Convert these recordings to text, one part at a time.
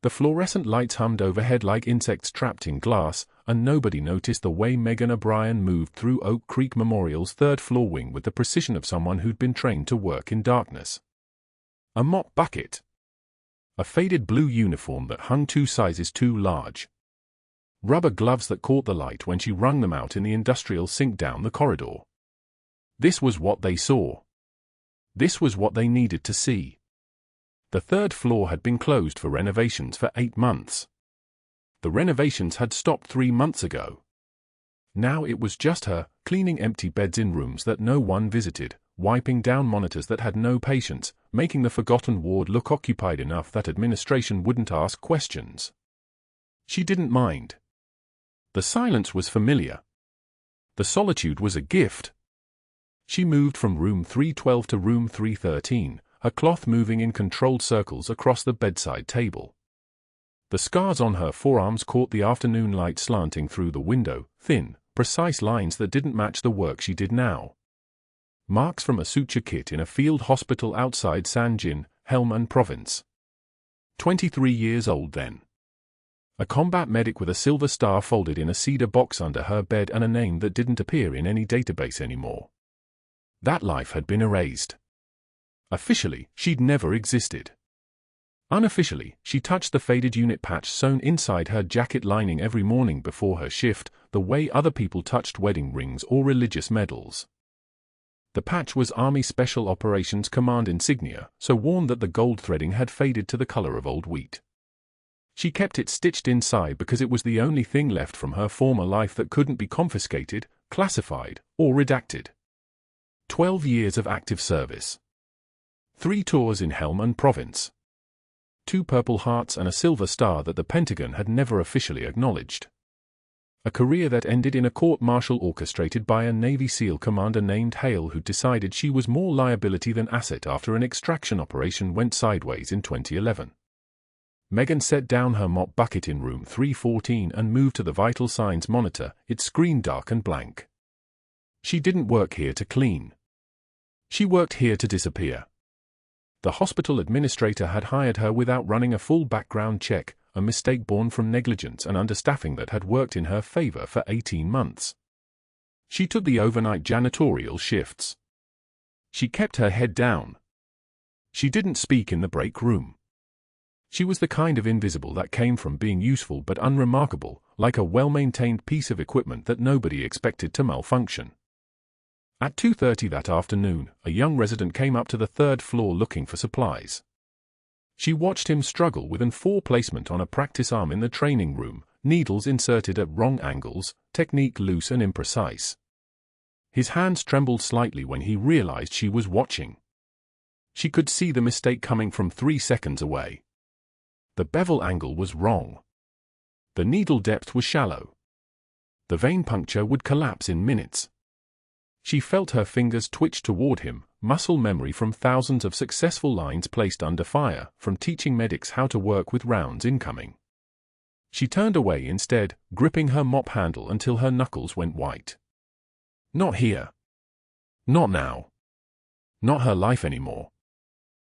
The fluorescent lights hummed overhead like insects trapped in glass, and nobody noticed the way Megan O'Brien moved through Oak Creek Memorial's third-floor wing with the precision of someone who'd been trained to work in darkness. A mop bucket. A faded blue uniform that hung 2 sizes too large. Rubber gloves that caught the light when she wrung them out in the industrial sink down the corridor. This was what they saw. This was what they needed to see. The third floor had been closed for renovations for 8 months. The renovations had stopped 3 months ago. Now it was just her, cleaning empty beds in rooms that no one visited, wiping down monitors that had no patients, making the forgotten ward look occupied enough that administration wouldn't ask questions. She didn't mind. The silence was familiar. The solitude was a gift. She moved from room 312 to room 313, her cloth moving in controlled circles across the bedside table. The scars on her forearms caught the afternoon light slanting through the window, thin, precise lines that didn't match the work she did now. Marks from a suture kit in a field hospital outside San Jin, Helmand Province. 23 years old then. A combat medic with a silver star folded in a cedar box under her bed and a name that didn't appear in any database anymore. That life had been erased. Officially, she'd never existed. Unofficially, she touched the faded unit patch sewn inside her jacket lining every morning before her shift, the way other people touched wedding rings or religious medals. The patch was Army Special Operations Command insignia, so worn that the gold threading had faded to the color of old wheat. She kept it stitched inside because it was the only thing left from her former life that couldn't be confiscated, classified, or redacted. 12 years of active service. 3 tours in Helmand Province. 2 Purple Hearts and a Silver Star that the Pentagon had never officially acknowledged. A career that ended in a court-martial orchestrated by a Navy SEAL commander named Hale who decided she was more liability than asset after an extraction operation went sideways in 2011. Megan set down her mop bucket in room 314 and moved to the vital signs monitor, its screen dark and blank. She didn't work here to clean. She worked here to disappear. The hospital administrator had hired her without running a full background check, a mistake born from negligence and understaffing that had worked in her favor for 18 months. She took the overnight janitorial shifts. She kept her head down. She didn't speak in the break room. She was the kind of invisible that came from being useful but unremarkable, like a well-maintained piece of equipment that nobody expected to malfunction. At 2:30 that afternoon, a young resident came up to the 3rd floor looking for supplies. She watched him struggle with an 4 placement on a practice arm in the training room, needles inserted at wrong angles, technique loose and imprecise. His hands trembled slightly when he realized she was watching. She could see the mistake coming from 3 seconds away. The bevel angle was wrong. The needle depth was shallow. The vein puncture would collapse in minutes. She felt her fingers twitch toward him, muscle memory from thousands of successful lines placed under fire, from teaching medics how to work with rounds incoming. She turned away instead, gripping her mop handle until her knuckles went white. Not here. Not now. Not her life anymore.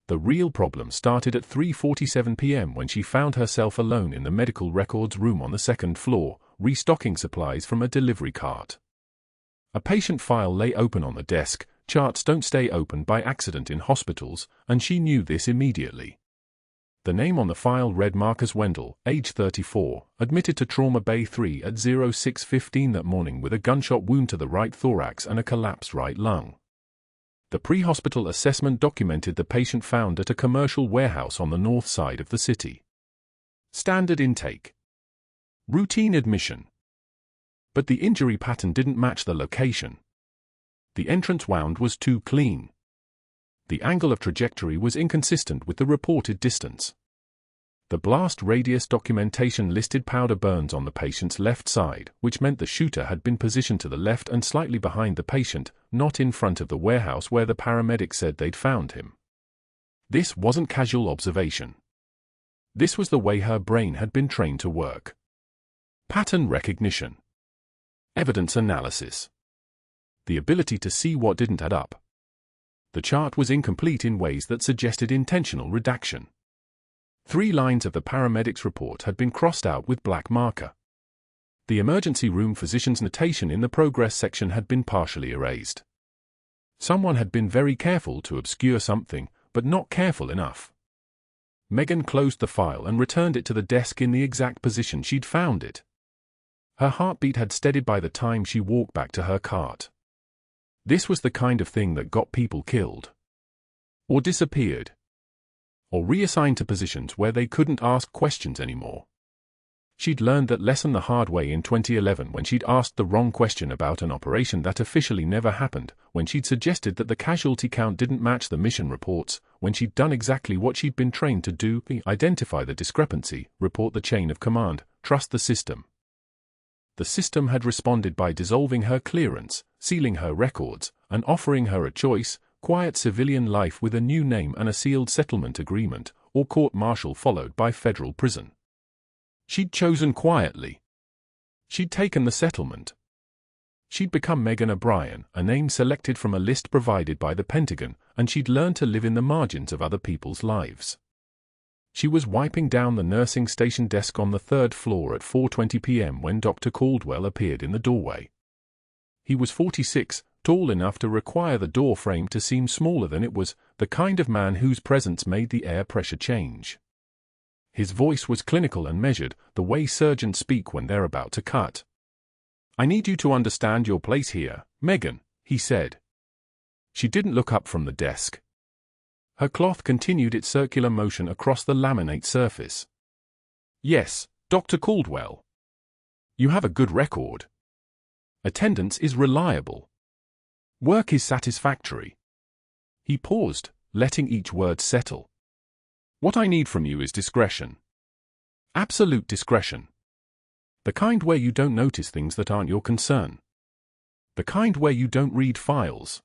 The real problem started at 3:47 p.m. when she found herself alone in the medical records room on the 2nd floor, restocking supplies from a delivery cart. A patient file lay open on the desk. Charts don't stay open by accident in hospitals, and she knew this immediately. The name on the file read Marcus Wendell, age 34, admitted to Trauma Bay 3 at 06:15 that morning with a gunshot wound to the right thorax and a collapsed right lung. The pre-hospital assessment documented the patient found at a commercial warehouse on the north side of the city. Standard intake. Routine admission. But the injury pattern didn't match the location. The entrance wound was too clean. The angle of trajectory was inconsistent with the reported distance. The blast radius documentation listed powder burns on the patient's left side, which meant the shooter had been positioned to the left and slightly behind the patient, not in front of the warehouse where the paramedic said they'd found him. This wasn't casual observation. This was the way her brain had been trained to work. Pattern recognition. Evidence analysis. The ability to see what didn't add up. The chart was incomplete in ways that suggested intentional redaction. 3 lines of the paramedic's report had been crossed out with black marker. The emergency room physician's notation in the progress section had been partially erased. Someone had been very careful to obscure something, but not careful enough. Megan closed the file and returned it to the desk in the exact position she'd found it. Her heartbeat had steadied by the time she walked back to her cart. This was the kind of thing that got people killed. Or disappeared. Or reassigned to positions where they couldn't ask questions anymore. She'd learned that lesson the hard way in 2011 when she'd asked the wrong question about an operation that officially never happened, when she'd suggested that the casualty count didn't match the mission reports, when she'd done exactly what she'd been trained to do: identify the discrepancy, report the chain of command, trust the system. The system had responded by dissolving her clearance, sealing her records, and offering her a choice: quiet civilian life with a new name and a sealed settlement agreement, or court-martial followed by federal prison. She'd chosen quietly. She'd taken the settlement. She'd become Megan O'Brien, a name selected from a list provided by the Pentagon, and she'd learned to live in the margins of other people's lives. She was wiping down the nursing station desk on the 3rd floor at 4:20 p.m. when Dr. Caldwell appeared in the doorway. He was 46, tall enough to require the door frame to seem smaller than it was, the kind of man whose presence made the air pressure change. His voice was clinical and measured, the way surgeons speak when they're about to cut. "I need you to understand your place here, Megan," he said. She didn't look up from the desk. Her cloth continued its circular motion across the laminate surface. "Yes, Dr. Caldwell. You have a good record. Attendance is reliable. Work is satisfactory." He paused, letting each word settle. "What I need from you is discretion. Absolute discretion. The kind where you don't notice things that aren't your concern. The kind where you don't read files.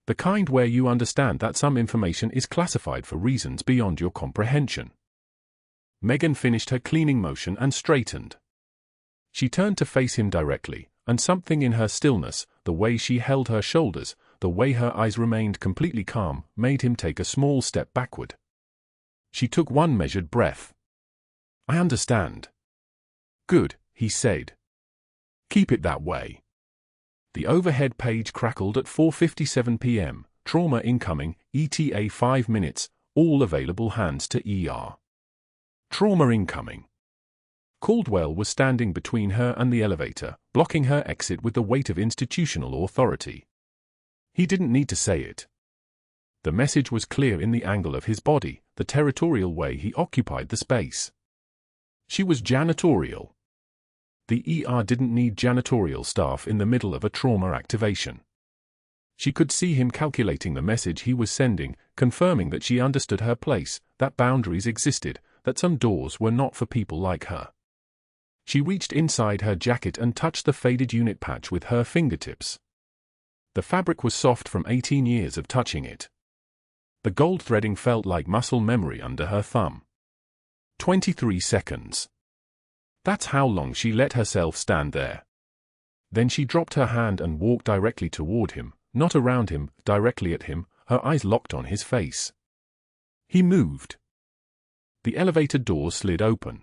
The kind where you understand that some information is classified for reasons beyond your comprehension." Megan finished her cleaning motion and straightened. She turned to face him directly, and something in her stillness, the way she held her shoulders, the way her eyes remained completely calm, made him take a small step backward. She took one measured breath. "I understand." "Good," he said. "Keep it that way." The overhead page crackled at 4:57 p.m. Trauma incoming, ETA 5 minutes, all available hands to ER. Trauma incoming. Caldwell was standing between her and the elevator, blocking her exit with the weight of institutional authority. He didn't need to say it. The message was clear in the angle of his body, the territorial way he occupied the space. She was janitorial. The ER didn't need janitorial staff in the middle of a trauma activation. She could see him calculating the message he was sending, confirming that she understood her place, that boundaries existed, that some doors were not for people like her. She reached inside her jacket and touched the faded unit patch with her fingertips. The fabric was soft from 18 years of touching it. The gold threading felt like muscle memory under her thumb. 23 seconds. That's how long she let herself stand there. Then she dropped her hand and walked directly toward him, not around him, directly at him, her eyes locked on his face. He moved. The elevator door slid open.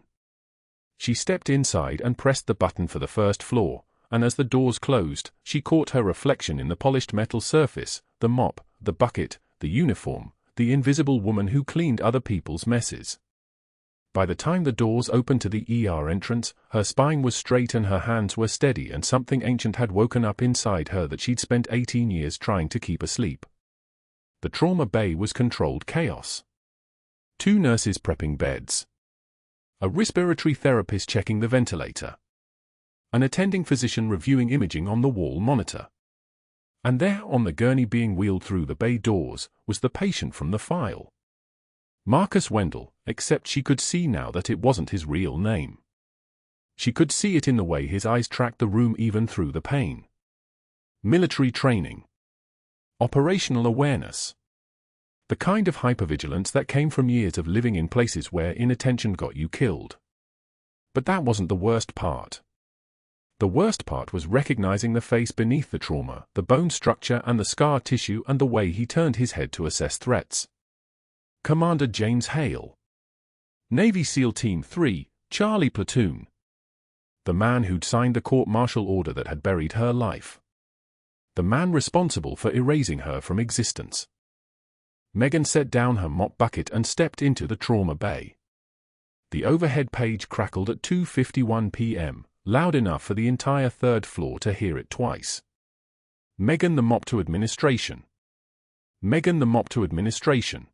She stepped inside and pressed the button for the first floor, and as the doors closed, she caught her reflection in the polished metal surface, the mop, the bucket, the uniform, the invisible woman who cleaned other people's messes. By the time the doors opened to the ER entrance, her spine was straight and her hands were steady, and something ancient had woken up inside her that she'd spent 18 years trying to keep asleep. The trauma bay was controlled chaos. 2 nurses prepping beds. A respiratory therapist checking the ventilator. An attending physician reviewing imaging on the wall monitor. And there, on the gurney being wheeled through the bay doors, was the patient from the file. Marcus Wendell, except she could see now that it wasn't his real name. She could see it in the way his eyes tracked the room even through the pain. Military training. Operational awareness. The kind of hypervigilance that came from years of living in places where inattention got you killed. But that wasn't the worst part. The worst part was recognizing the face beneath the trauma, the bone structure and the scar tissue, and the way he turned his head to assess threats. Commander James Hale. Navy SEAL Team 3, Charlie Platoon. The man who'd signed the court-martial order that had buried her life. The man responsible for erasing her from existence. Megan set down her mop bucket and stepped into the trauma bay. The overhead page crackled at 2:51 p.m., loud enough for the entire third floor to hear it twice. Megan the mop to administration. Megan the mop to administration.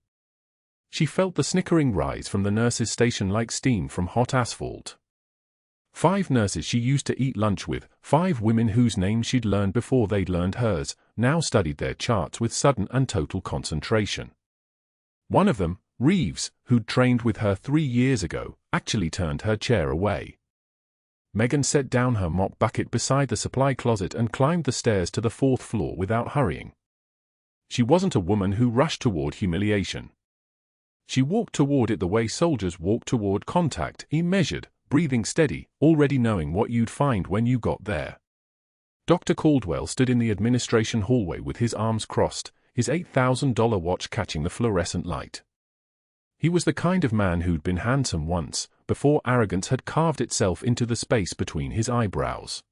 She felt the snickering rise from the nurses' station like steam from hot asphalt. 5 nurses she used to eat lunch with, 5 women whose names she'd learned before they'd learned hers, now studied their charts with sudden and total concentration. One of them, Reeves, who'd trained with her 3 years ago, actually turned her chair away. Megan set down her mop bucket beside the supply closet and climbed the stairs to the 4th floor without hurrying. She wasn't a woman who rushed toward humiliation. She walked toward it the way soldiers walk toward contact, measured, breathing steady, already knowing what you'd find when you got there. Dr. Caldwell stood in the administration hallway with his arms crossed, his $8,000 watch catching the fluorescent light. He was the kind of man who'd been handsome once, before arrogance had carved itself into the space between his eyebrows.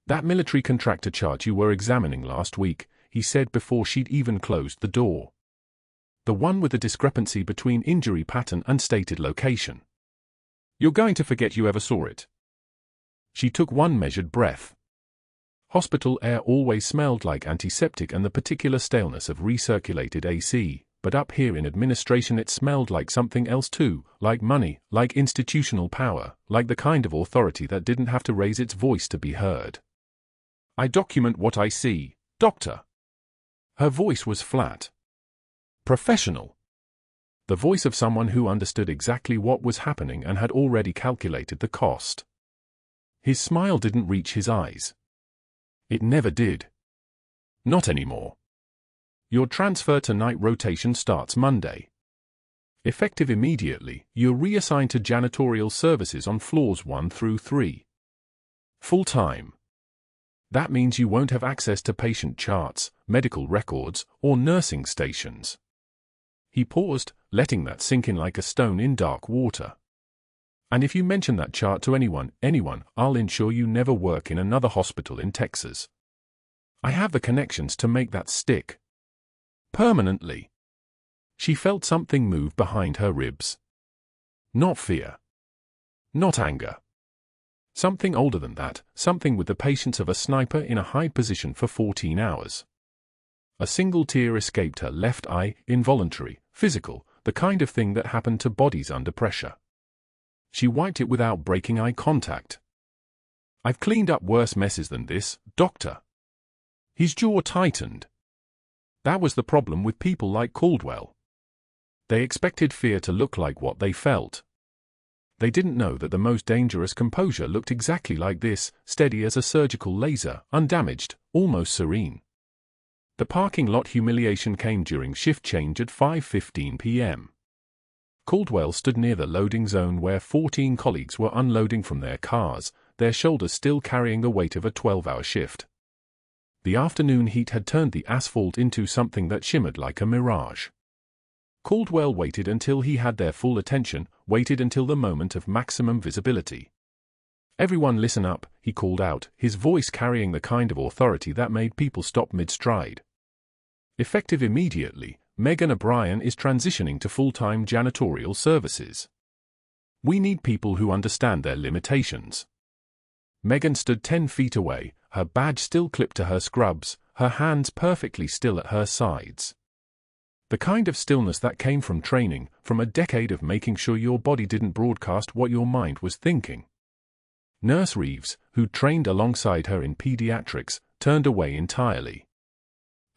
"That military contractor chart you were examining last week," he said before she'd even closed the door. "The one with the discrepancy between injury pattern and stated location. You're going to forget you ever saw it." She took one measured breath. Hospital air always smelled like antiseptic and the particular staleness of recirculated AC, but up here in administration it smelled like something else too, like money, like institutional power, like the kind of authority that didn't have to raise its voice to be heard. "I document what I see, doctor." Her voice was flat. Professional. The voice of someone who understood exactly what was happening and had already calculated the cost. His smile didn't reach his eyes. It never did. Not anymore. "Your transfer to night rotation starts Monday. Effective immediately, you're reassigned to janitorial services on floors 1 through 3. Full-time. That means you won't have access to patient charts, medical records, or nursing stations." He paused, letting that sink in like a stone in dark water. "And if you mention that chart to anyone, I'll ensure you never work in another hospital in Texas. I have the connections to make that stick. Permanently." She felt something move behind her ribs. Not fear. Not anger. Something older than that, something with the patience of a sniper in a high position for 14 hours. A single tear escaped her left eye, involuntary, physical, the kind of thing that happened to bodies under pressure. She wiped it without breaking eye contact. "I've cleaned up worse messes than this, doctor." His jaw tightened. That was the problem with people like Caldwell. They expected fear to look like what they felt. They didn't know that the most dangerous composure looked exactly like this, steady as a surgical laser, undamaged, almost serene. The parking lot humiliation came during shift change at 5:15 p.m. Caldwell stood near the loading zone where 14 colleagues were unloading from their cars, their shoulders still carrying the weight of a 12-hour shift. The afternoon heat had turned the asphalt into something that shimmered like a mirage. Caldwell waited until he had their full attention, waited until the moment of maximum visibility. "Everyone listen up," he called out, his voice carrying the kind of authority that made people stop mid-stride. "Effective immediately, Megan O'Brien is transitioning to full-time janitorial services. We need people who understand their limitations." Megan stood 10 feet away, her badge still clipped to her scrubs, her hands perfectly still at her sides. The kind of stillness that came from training, from a decade of making sure your body didn't broadcast what your mind was thinking. Nurse Reeves, who trained alongside her in pediatrics, turned away entirely.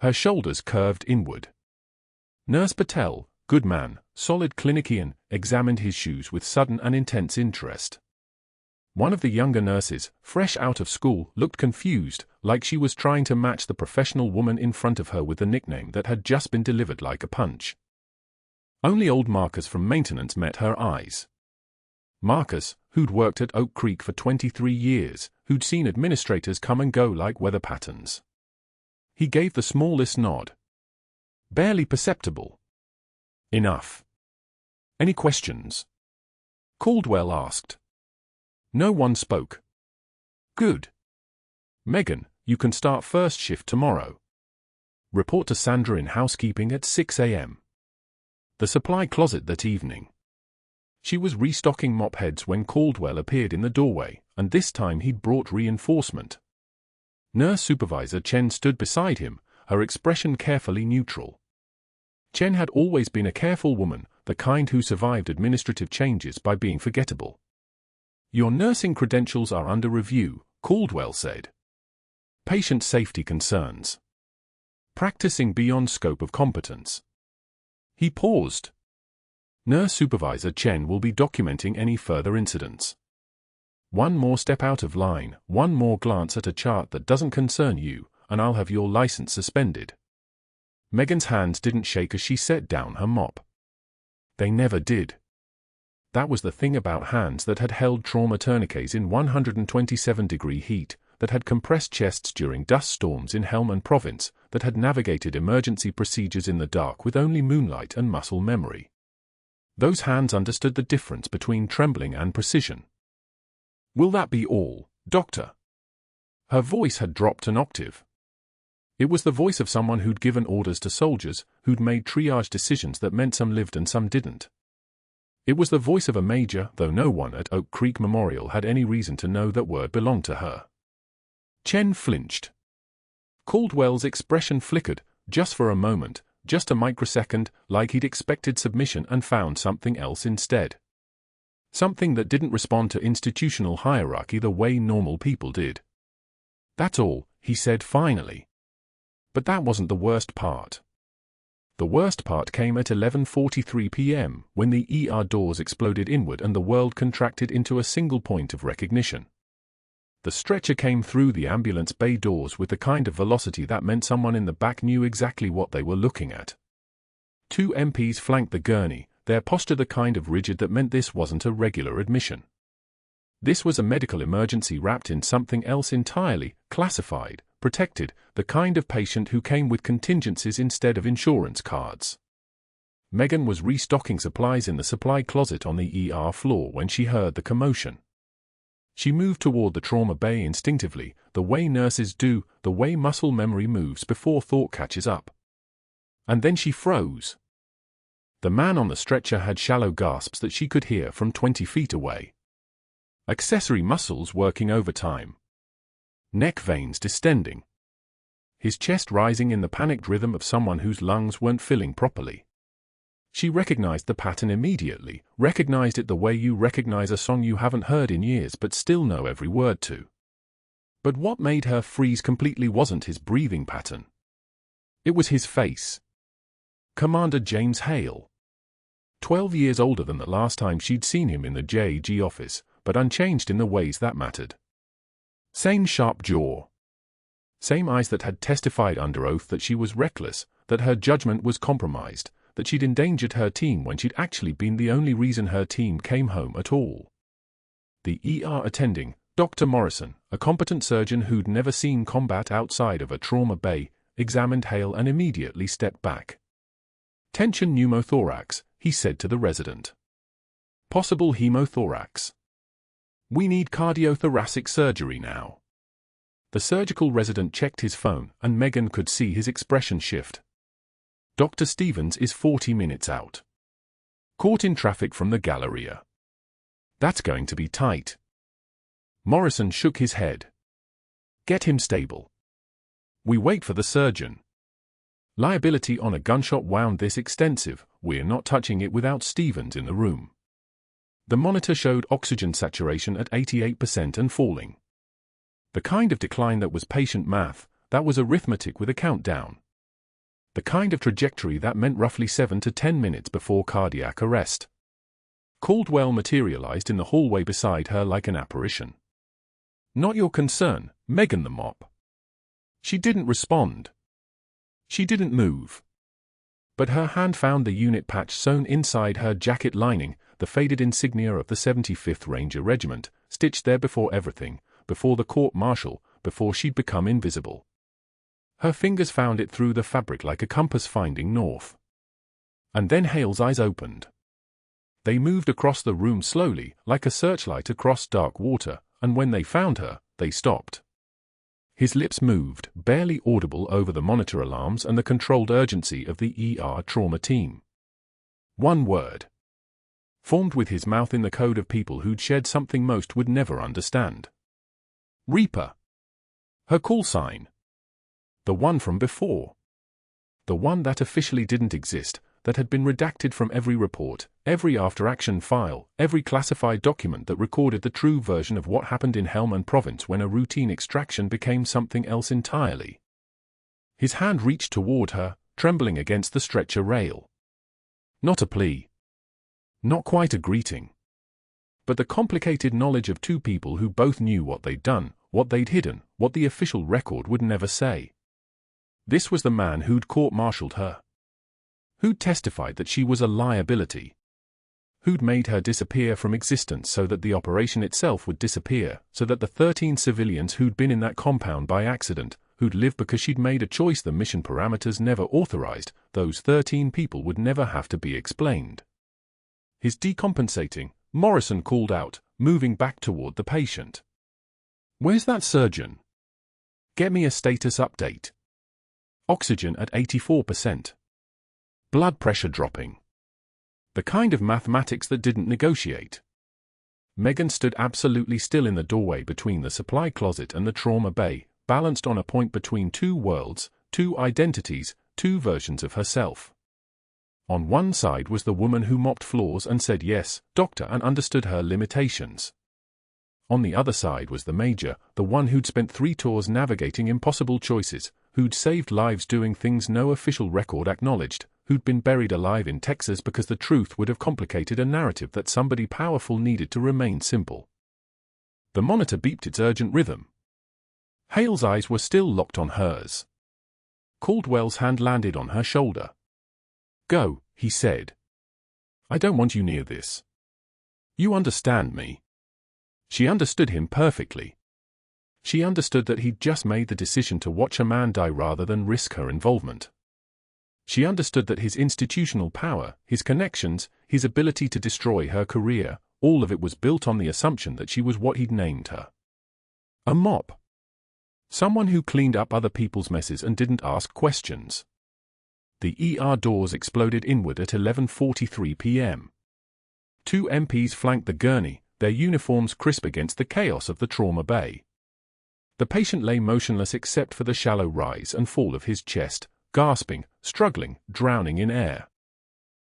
Her shoulders curved inward. Nurse Patel, good man, solid clinician, examined his shoes with sudden and intense interest. One of the younger nurses, fresh out of school, looked confused, like she was trying to match the professional woman in front of her with the nickname that had just been delivered like a punch. Only old Marcus from maintenance met her eyes. Marcus, who'd worked at Oak Creek for 23 years, who'd seen administrators come and go like weather patterns. He gave the smallest nod. Barely perceptible. "Enough. Any questions?" Caldwell asked. No one spoke. Good. Megan, you can start first shift tomorrow. Report to Sandra in housekeeping at 6 a.m. The supply closet that evening. She was restocking mop heads when Caldwell appeared in the doorway, and this time he'd brought reinforcement. Nurse Supervisor Chen stood beside him, her expression carefully neutral. Chen had always been a careful woman, the kind who survived administrative changes by being forgettable. Your nursing credentials are under review, Caldwell said. Patient safety concerns. Practicing beyond scope of competence. He paused. Nurse Supervisor Chen will be documenting any further incidents. One more step out of line, one more glance at a chart that doesn't concern you, and I'll have your license suspended. Megan's hands didn't shake as she set down her mop. They never did. That was the thing about hands that had held trauma tourniquets in 127-degree heat, that had compressed chests during dust storms in Helmand Province, that had navigated emergency procedures in the dark with only moonlight and muscle memory. Those hands understood the difference between trembling and precision. Will that be all, Doctor? Her voice had dropped an octave. It was the voice of someone who'd given orders to soldiers, who'd made triage decisions that meant some lived and some didn't. It was the voice of a major, though no one at Oak Creek Memorial had any reason to know that word belonged to her. Chen flinched. Caldwell's expression flickered, just for a moment, just a microsecond, like he'd expected submission and found something else instead. Something that didn't respond to institutional hierarchy the way normal people did. That's all, he said finally. But that wasn't the worst part. The worst part came at 11:43 p.m., when the ER doors exploded inward and the world contracted into a single point of recognition. The stretcher came through the ambulance bay doors with the kind of velocity that meant someone in the back knew exactly what they were looking at. 2 MPs flanked the gurney, their posture the kind of rigid that meant this wasn't a regular admission. This was a medical emergency wrapped in something else entirely, classified, protected, the kind of patient who came with contingencies instead of insurance cards. Megan was restocking supplies in the supply closet on the ER floor when she heard the commotion. She moved toward the trauma bay instinctively, the way nurses do, the way muscle memory moves before thought catches up. And then she froze. The man on the stretcher had shallow gasps that she could hear from 20 feet away. Accessory muscles working overtime. Neck veins distending. His chest rising in the panicked rhythm of someone whose lungs weren't filling properly. She recognized the pattern immediately, recognized it the way you recognize a song you haven't heard in years but still know every word to. But what made her freeze completely wasn't his breathing pattern. It was his face. Commander James Hale. 12 years older than the last time she'd seen him in the JG office, but unchanged in the ways that mattered. Same sharp jaw. Same eyes that had testified under oath that she was reckless, that her judgment was compromised, that she'd endangered her team when she'd actually been the only reason her team came home at all. The ER attending, Dr. Morrison, a competent surgeon who'd never seen combat outside of a trauma bay, examined Hale and immediately stepped back. Tension pneumothorax, he said to the resident. Possible hemothorax. We need cardiothoracic surgery now. The surgical resident checked his phone, and Megan could see his expression shift. Dr. Stevens is 40 minutes out. Caught in traffic from the Galleria. That's going to be tight. Morrison shook his head. Get him stable. We wait for the surgeon. Liability on a gunshot wound this extensive, we're not touching it without Stevens in the room. The monitor showed oxygen saturation at 88% and falling. The kind of decline that was patient math, that was arithmetic with a countdown. The kind of trajectory that meant roughly 7 to 10 minutes before cardiac arrest. Caldwell materialized in the hallway beside her like an apparition. Not your concern, Megan the mop. She didn't respond. She didn't move. But her hand found the unit patch sewn inside her jacket lining, the faded insignia of the 75th Ranger Regiment, stitched there before everything, before the court-martial, before she'd become invisible. Her fingers found it through the fabric like a compass finding north. And then Hale's eyes opened. They moved across the room slowly, like a searchlight across dark water, and when they found her, they stopped. His lips moved, barely audible over the monitor alarms and the controlled urgency of the ER trauma team. One word. Formed with his mouth in the code of people who'd shared something most would never understand. Reaper. Her call sign. The one from before. The one that officially didn't exist, that had been redacted from every report, every after-action file, every classified document that recorded the true version of what happened in Helmand Province when a routine extraction became something else entirely. His hand reached toward her, trembling against the stretcher rail. Not a plea. Not quite a greeting. But the complicated knowledge of two people who both knew what they'd done, what they'd hidden, what the official record would never say. This was the man who'd court-martialed her. Who'd testified that she was a liability. Who'd made her disappear from existence so that the operation itself would disappear, so that the 13 civilians who'd been in that compound by accident, who'd lived because she'd made a choice the mission parameters never authorized, those 13 people would never have to be explained. His decompensating, Morrison called out, moving back toward the patient. "Where's that surgeon? Get me a status update. Oxygen at 84%. Blood pressure dropping." The kind of mathematics that didn't negotiate. Megan stood absolutely still in the doorway between the supply closet and the trauma bay, balanced on a point between two worlds, two identities, two versions of herself. On one side was the woman who mopped floors and said yes, doctor, and understood her limitations. On the other side was the Major, the one who'd spent 3 tours navigating impossible choices, who'd saved lives doing things no official record acknowledged, who'd been buried alive in Texas because the truth would have complicated a narrative that somebody powerful needed to remain simple. The monitor beeped its urgent rhythm. Hale's eyes were still locked on hers. Caldwell's hand landed on her shoulder. "Go," he said. "I don't want you near this. You understand me." She understood him perfectly. She understood that he'd just made the decision to watch a man die rather than risk her involvement. She understood that his institutional power, his connections, his ability to destroy her career, all of it was built on the assumption that she was what he'd named her. A mop. Someone who cleaned up other people's messes and didn't ask questions. The ER doors exploded inward at 11:43 p.m. 2 MPs flanked the gurney, their uniforms crisp against the chaos of the trauma bay. The patient lay motionless except for the shallow rise and fall of his chest, gasping, struggling, drowning in air.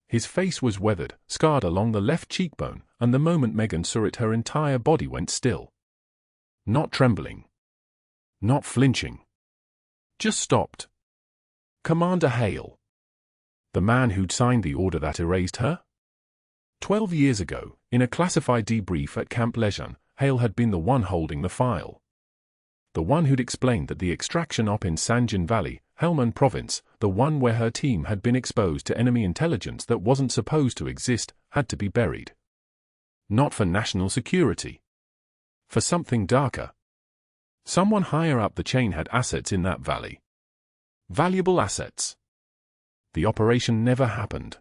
His face was weathered, scarred along the left cheekbone, and the moment Megan saw it her entire body went still. Not trembling. Not flinching. Just stopped. Commander Hale. The man who'd signed the order that erased her? 12 years ago, in a classified debrief at Camp Lejeune, Hale had been the one holding the file. The one who'd explained that the extraction op in Sanjin Valley, Helmand Province, the one where her team had been exposed to enemy intelligence that wasn't supposed to exist, had to be buried. Not for national security. For something darker. Someone higher up the chain had assets in that valley. Valuable assets. The operation never happened.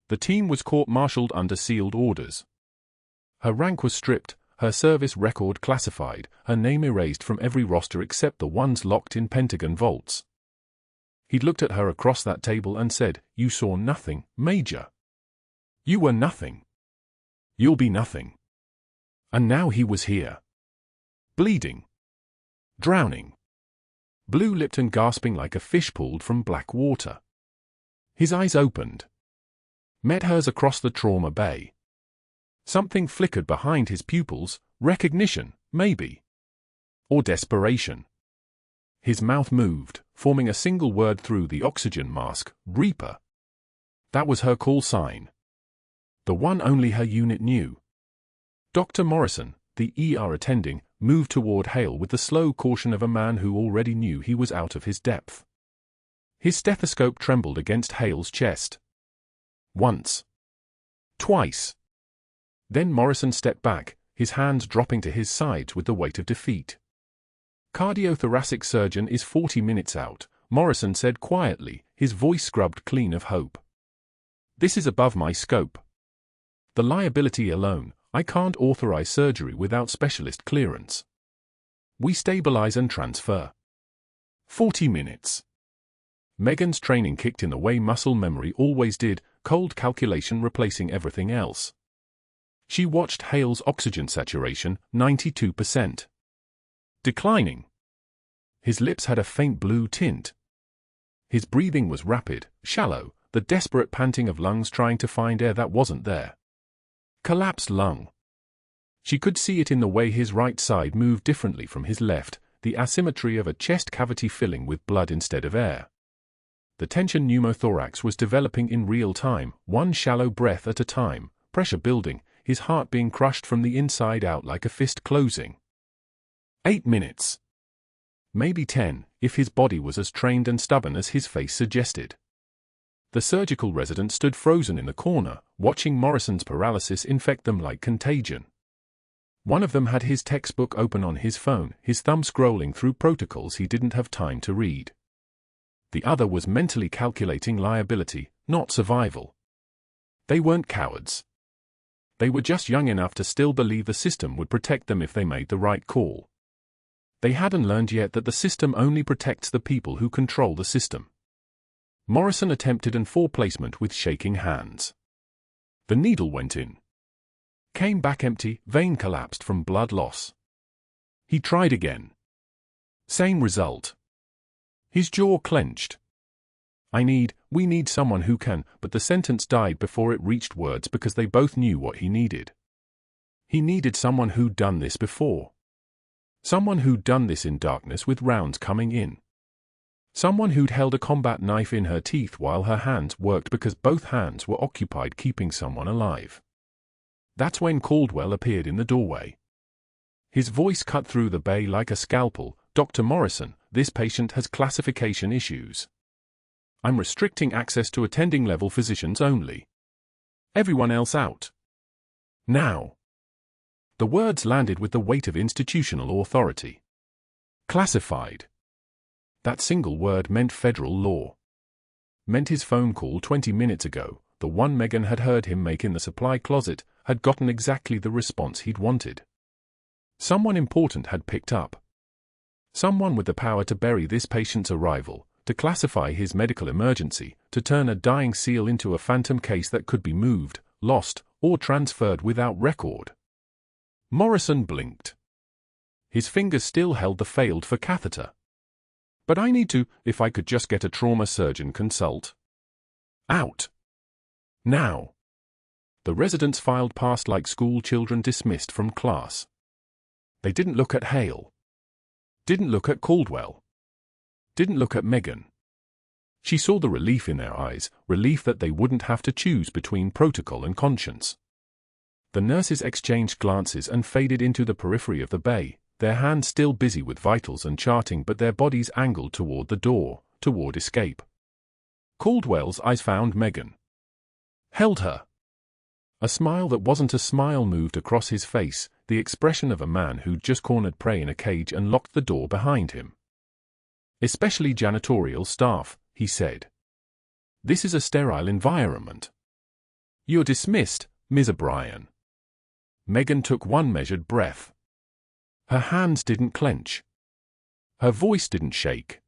The team was court-martialed under sealed orders. Her rank was stripped, her service record classified, her name erased from every roster except the ones locked in Pentagon vaults. He'd looked at her across that table and said, "You saw nothing, Major. You were nothing. You'll be nothing." And now he was here. Bleeding. Drowning. Blue-lipped and gasping like a fish pulled from black water. His eyes opened. Met hers across the trauma bay. Something flickered behind his pupils, recognition, maybe. Or desperation. His mouth moved, forming a single word through the oxygen mask, Reaper. That was her call sign. The one only her unit knew. Dr. Morrison, the ER attending, moved toward Hale with the slow caution of a man who already knew he was out of his depth. His stethoscope trembled against Hale's chest. Once. Twice. Then Morrison stepped back, his hands dropping to his sides with the weight of defeat. Cardiothoracic surgeon is 40 minutes out, Morrison said quietly, his voice scrubbed clean of hope. This is above my scope. The liability alone, I can't authorize surgery without specialist clearance. We stabilize and transfer. 40 minutes. Megan's training kicked in the way muscle memory always did, cold calculation replacing everything else. She watched Hale's oxygen saturation, 92%. Declining. His lips had a faint blue tint. His breathing was rapid, shallow, the desperate panting of lungs trying to find air that wasn't there. Collapsed lung. She could see it in the way his right side moved differently from his left, the asymmetry of a chest cavity filling with blood instead of air. The tension pneumothorax was developing in real time, one shallow breath at a time, pressure building, his heart being crushed from the inside out like a fist closing. 8 minutes. Maybe 10, if his body was as trained and stubborn as his face suggested. The surgical resident stood frozen in the corner, watching Morrison's paralysis infect them like contagion. One of them had his textbook open on his phone, his thumb scrolling through protocols he didn't have time to read. The other was mentally calculating liability, not survival. They weren't cowards. They were just young enough to still believe the system would protect them if they made the right call. They hadn't learned yet that the system only protects the people who control the system. Morrison attempted an 4 placement with shaking hands. The needle went in. Came back empty, vein collapsed from blood loss. He tried again. Same result. His jaw clenched. We need someone who can, but the sentence died before it reached words because they both knew what he needed. He needed someone who'd done this before. Someone who'd done this in darkness with rounds coming in. Someone who'd held a combat knife in her teeth while her hands worked because both hands were occupied keeping someone alive. That's when Caldwell appeared in the doorway. His voice cut through the bay like a scalpel. Dr. Morrison, this patient has classification issues. I'm restricting access to attending-level physicians only. Everyone else out. Now. The words landed with the weight of institutional authority. Classified. That single word meant federal law. Meant his phone call 20 minutes ago, the one Megan had heard him make in the supply closet, had gotten exactly the response he'd wanted. Someone important had picked up. Someone with the power to bury this patient's arrival, to classify his medical emergency, to turn a dying seal into a phantom case that could be moved, lost, or transferred without record. Morrison blinked. His fingers still held the failed for catheter. But I need to, if I could just get a trauma surgeon consult. Out. Now. The residents filed past like school children dismissed from class. They didn't look at Hale. Didn't look at Caldwell. Didn't look at Megan. She saw the relief in their eyes, relief that they wouldn't have to choose between protocol and conscience. The nurses exchanged glances and faded into the periphery of the bay, their hands still busy with vitals and charting but their bodies angled toward the door, toward escape. Caldwell's eyes found Megan. Held her. A smile that wasn't a smile moved across his face, the expression of a man who'd just cornered prey in a cage and locked the door behind him. Especially janitorial staff, he said. This is a sterile environment. You're dismissed, Ms. O'Brien. Megan took one measured breath. Her hands didn't clench. Her voice didn't shake.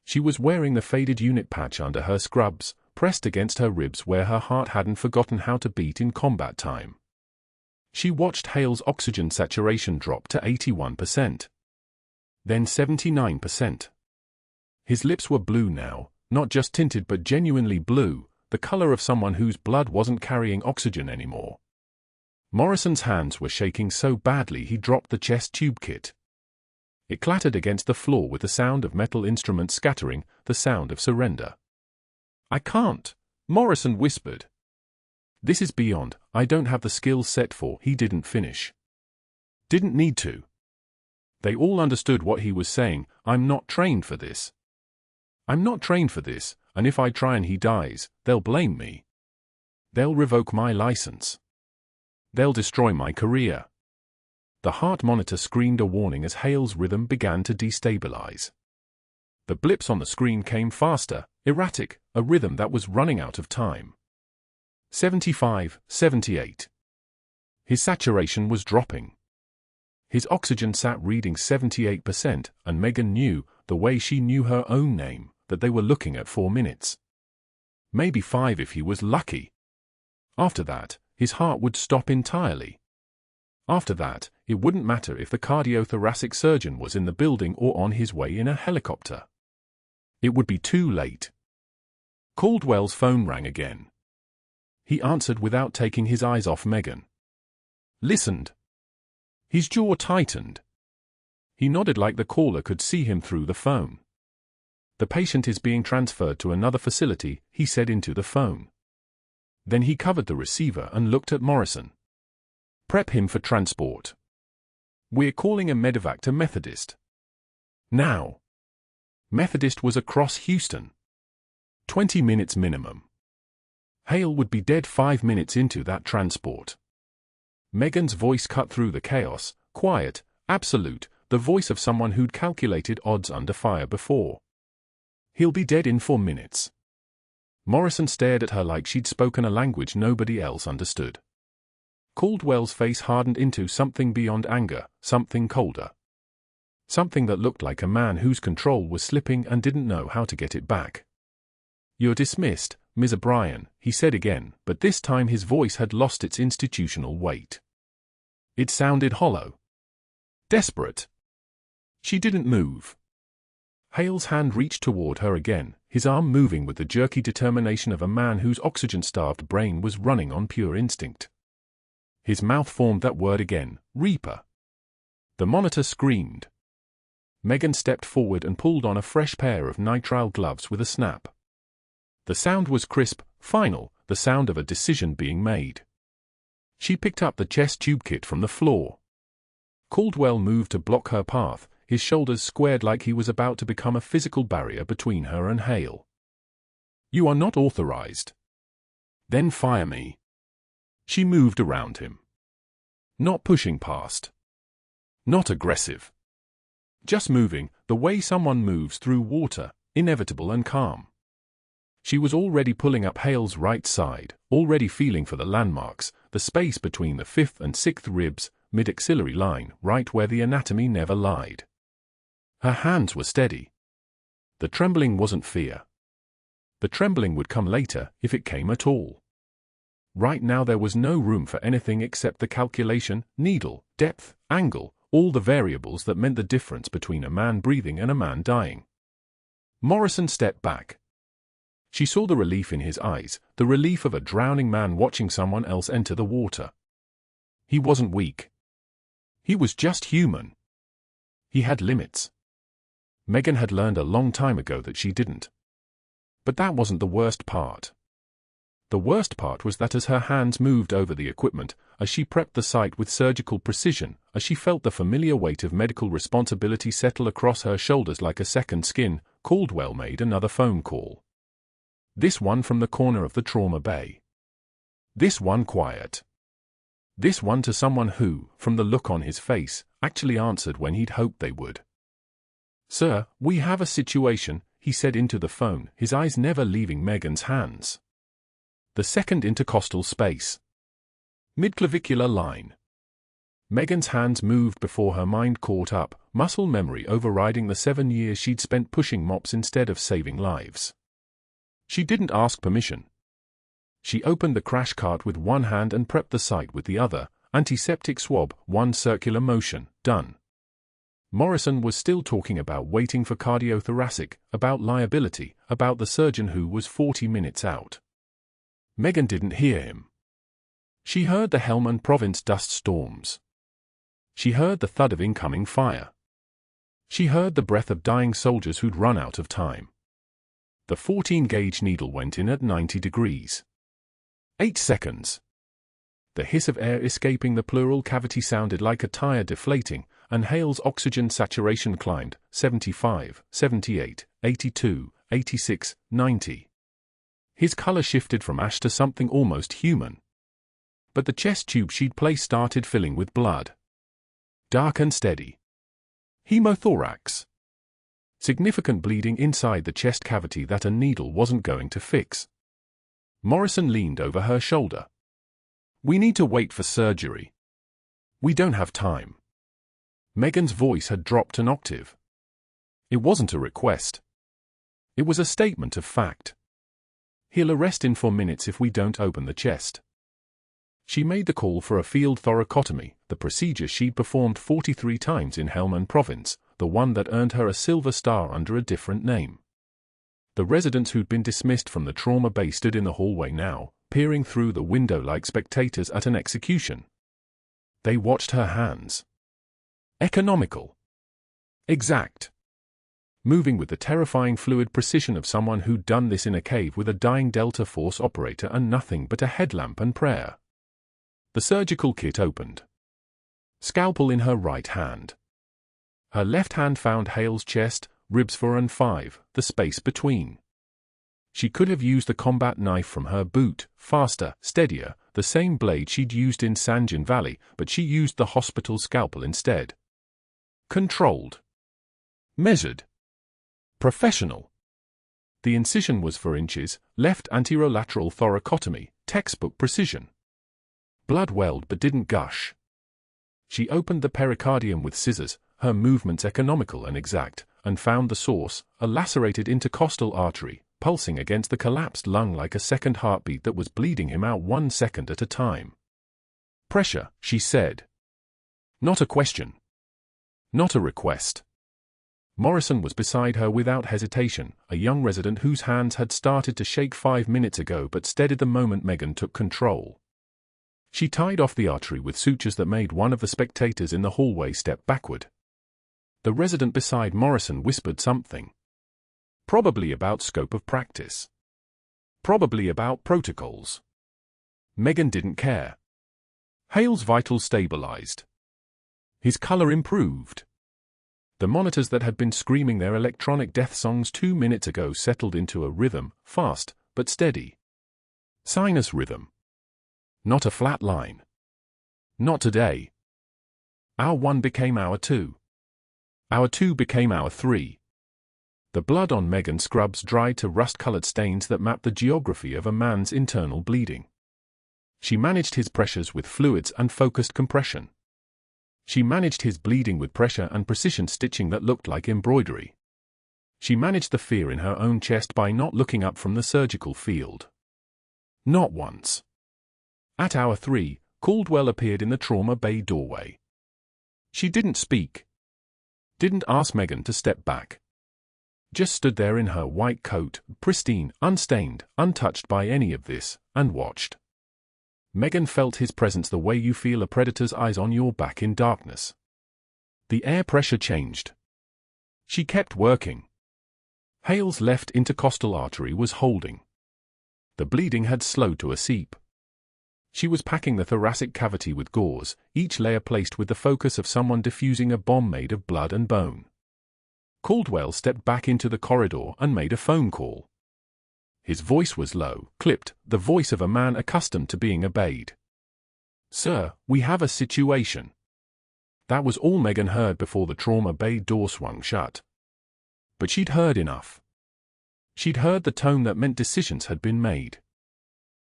She was wearing the faded unit patch under her scrubs, pressed against her ribs where her heart hadn't forgotten how to beat in combat time. She watched Hale's oxygen saturation drop to 81%. Then 79%. His lips were blue now, not just tinted but genuinely blue, the color of someone whose blood wasn't carrying oxygen anymore. Morrison's hands were shaking so badly he dropped the chest tube kit. It clattered against the floor with the sound of metal instruments scattering, the sound of surrender. I can't, Morrison whispered. This is beyond, I don't have the skills set for, he didn't finish. Didn't need to. They all understood what he was saying, I'm not trained for this. I'm not trained for this, and if I try and he dies, they'll blame me. They'll revoke my license. They'll destroy my career. The heart monitor screamed a warning as Hale's rhythm began to destabilize. The blips on the screen came faster, erratic, a rhythm that was running out of time. 75, 78. His saturation was dropping. His oxygen sat reading 78%, and Megan knew, the way she knew her own name, that they were looking at 4 minutes. Maybe 5 if he was lucky. After that, his heart would stop entirely. After that, it wouldn't matter if the cardiothoracic surgeon was in the building or on his way in a helicopter. It would be too late. Caldwell's phone rang again. He answered without taking his eyes off Megan. Listened. His jaw tightened. He nodded like the caller could see him through the phone. The patient is being transferred to another facility, he said into the phone. Then he covered the receiver and looked at Morrison. Prep him for transport. We're calling a medevac to Methodist. Now. Methodist was across Houston. 20 minutes minimum. Hale would be dead 5 minutes into that transport. Megan's voice cut through the chaos, quiet, absolute, the voice of someone who'd calculated odds under fire before. He'll be dead in 4 minutes. Morrison stared at her like she'd spoken a language nobody else understood. Caldwell's face hardened into something beyond anger, something colder. Something that looked like a man whose control was slipping and didn't know how to get it back. You're dismissed, Ms. O'Brien, he said again, but this time his voice had lost its institutional weight. It sounded hollow. Desperate. She didn't move. Hale's hand reached toward her again, his arm moving with the jerky determination of a man whose oxygen-starved brain was running on pure instinct. His mouth formed that word again, Reaper. The monitor screamed. Megan stepped forward and pulled on a fresh pair of nitrile gloves with a snap. The sound was crisp, final, the sound of a decision being made. She picked up the chest tube kit from the floor. Caldwell moved to block her path, his shoulders squared like he was about to become a physical barrier between her and Hale. You are not authorized. Then fire me. She moved around him. Not pushing past. Not aggressive. Just moving, the way someone moves through water, inevitable and calm. She was already pulling up Hale's right side, already feeling for the landmarks, the space between the 5th and 6th ribs, mid-axillary line, right where the anatomy never lied. Her hands were steady. The trembling wasn't fear. The trembling would come later, if it came at all. Right now there was no room for anything except the calculation, needle, depth, angle, all the variables that meant the difference between a man breathing and a man dying. Morrison stepped back. She saw the relief in his eyes, the relief of a drowning man watching someone else enter the water. He wasn't weak. He was just human. He had limits. Megan had learned a long time ago that she didn't. But that wasn't the worst part. The worst part was that as her hands moved over the equipment, as she prepped the site with surgical precision, as she felt the familiar weight of medical responsibility settle across her shoulders like a second skin, Caldwell made another phone call. This one from the corner of the trauma bay. This one quiet. This one to someone who, from the look on his face, actually answered when he'd hoped they would. Sir, we have a situation, he said into the phone, his eyes never leaving Megan's hands. The second intercostal space. Midclavicular line. Megan's hands moved before her mind caught up, muscle memory overriding the 7 years she'd spent pushing mops instead of saving lives. She didn't ask permission. She opened the crash cart with one hand and prepped the site with the other, antiseptic swab, one circular motion, done. Morrison was still talking about waiting for cardiothoracic, about liability, about the surgeon who was 40 minutes out. Megan didn't hear him. She heard the Helmand Province dust storms. She heard the thud of incoming fire. She heard the breath of dying soldiers who'd run out of time. The 14-gauge needle went in at 90 degrees. 8 seconds. The hiss of air escaping the pleural cavity sounded like a tire deflating, and Hale's oxygen saturation climbed, 75, 78, 82, 86, 90. His color shifted from ash to something almost human. But the chest tube she'd placed started filling with blood. Dark and steady. Hemothorax. Significant bleeding inside the chest cavity that a needle wasn't going to fix. Morrison leaned over her shoulder. "We need to wait for surgery. We don't have time." Megan's voice had dropped an octave. It wasn't a request. It was a statement of fact. "He'll arrest in 4 minutes if we don't open the chest." She made the call for a field thoracotomy, the procedure she'd performed 43 times in Helmand Province, the one that earned her a Silver Star under a different name. The residents who'd been dismissed from the trauma bay stood in the hallway now, peering through the window like spectators at an execution. They watched her hands. Economical. Exact. Moving with the terrifying fluid precision of someone who'd done this in a cave with a dying Delta Force operator and nothing but a headlamp and prayer. The surgical kit opened. Scalpel in her right hand. Her left hand found Hale's chest, ribs 4 and 5, the space between. She could have used the combat knife from her boot, faster, steadier, the same blade she'd used in Sanjan Valley, but she used the hospital scalpel instead. Controlled. Measured. Professional. The incision was 4 inches, left anterolateral thoracotomy, textbook precision. Blood welled but didn't gush. She opened the pericardium with scissors, her movements economical and exact, and found the source, a lacerated intercostal artery, pulsing against the collapsed lung like a second heartbeat that was bleeding him out 1 second at a time. "Pressure," she said. Not a question. Not a request. Morrison was beside her without hesitation, a young resident whose hands had started to shake 5 minutes ago but steadied the moment Megan took control. She tied off the artery with sutures that made one of the spectators in the hallway step backward. The resident beside Morrison whispered something. Probably about scope of practice. Probably about protocols. Megan didn't care. Hale's vitals stabilized. His color improved. The monitors that had been screaming their electronic death songs 2 minutes ago settled into a rhythm, fast, but steady. Sinus rhythm. Not a flat line. Not today. Hour 1 became hour 2. Hour 2 became hour 3. The blood on Megan's scrubs dried to rust-colored stains that mapped the geography of a man's internal bleeding. She managed his pressures with fluids and focused compression. She managed his bleeding with pressure and precision stitching that looked like embroidery. She managed the fear in her own chest by not looking up from the surgical field. Not once. At hour 3, Caldwell appeared in the trauma bay doorway. She didn't speak. Didn't ask Megan to step back. Just stood there in her white coat, pristine, unstained, untouched by any of this, and watched. Megan felt his presence the way you feel a predator's eyes on your back in darkness. The air pressure changed. She kept working. Hale's left intercostal artery was holding. The bleeding had slowed to a seep. She was packing the thoracic cavity with gauze, each layer placed with the focus of someone defusing a bomb made of blood and bone. Caldwell stepped back into the corridor and made a phone call. His voice was low, clipped, the voice of a man accustomed to being obeyed. "Sir, we have a situation." That was all Megan heard before the trauma bay door swung shut. But she'd heard enough. She'd heard the tone that meant decisions had been made.